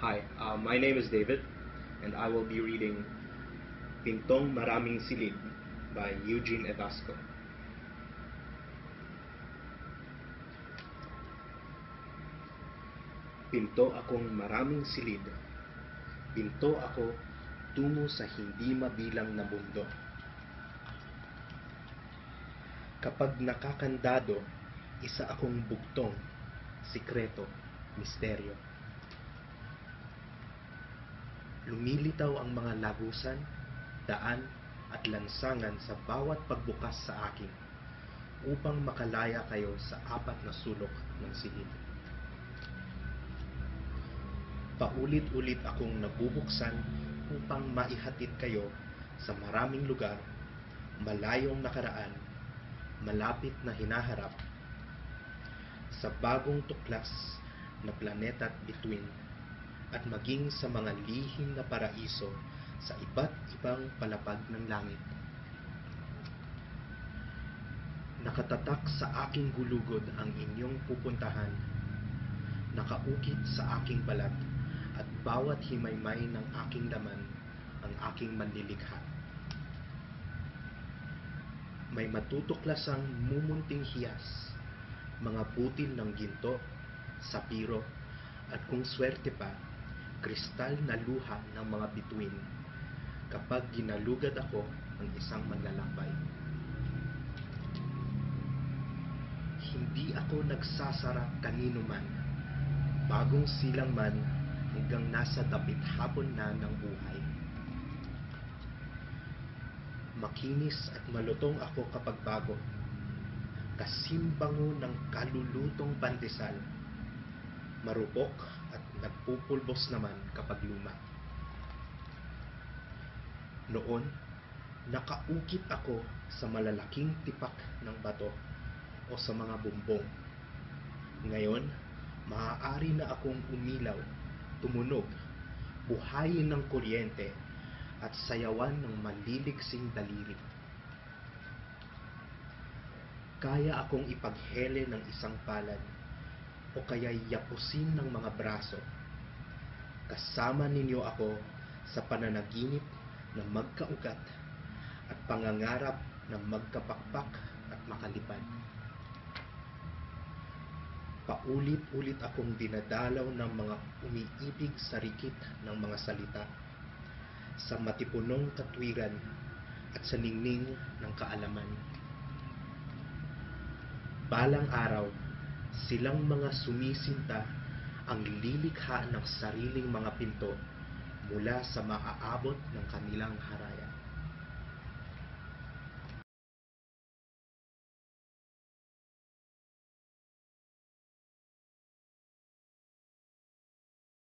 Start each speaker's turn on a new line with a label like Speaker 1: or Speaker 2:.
Speaker 1: Hi, my name is David, and I will be reading Pintong Maraming Silid by Eugene Edasco. Pinto akong maraming silid, pinto ako tungo sa hindi mabilang na mundo. Kapag nakakandado, isa akong bugtong, sikreto, misteryo. Lumilitaw ang mga lagusan, daan at lansangan sa bawat pagbukas sa akin upang makalaya kayo sa apat na sulok ng silid. Paulit-ulit akong nabubuksan upang maihatid kayo sa maraming lugar, malayong nakaraan, malapit na hinaharap, sa bagong tuklas na planeta at bituin, at maging sa mga lihim na paraiso sa iba't ibang palapag ng langit. Nakatatak sa aking gulugod ang inyong pupuntahan, nakaukit sa aking balat at bawat himaymay ng aking laman ang aking manlilikha. May matutuklasang mumunting hiyas, mga butil ng ginto, sapiro, at kung swerte pa, kristal na luha ng mga bituin kapag ginalugad ako ng isang manlalakbay. Hindi ako nagsasara kanino man, bagong silang man hanggang nasa dapit hapon na ng buhay. Makinis at malutong ako kapag bago, kasimbango ng kalulutong pandesal, marupok at nagpupulbos naman kapag luma. Noon, nakaukit ako sa malalaking tipak ng bato o sa mga bumbong. Ngayon, maaari na akong umilaw, tumunog, buhayin ng kuryente at sayawan ng maliliksing daliri. Kaya akong ipaghele ng isang palad o kaya yapusin ng mga braso. Kasama ninyo ako sa pananaginip na magkaugat at pangangarap na magkapakpak at makalipad. Paulit-ulit akong dinadalaw ng mga umiibig sa rikit ng mga salita, sa matipunong katwiran at sa ningning ng kaalaman. Balang araw, silang mga sumisinta ang lilikha ng sariling mga pinto mula sa maaabot ng kanilang haraya.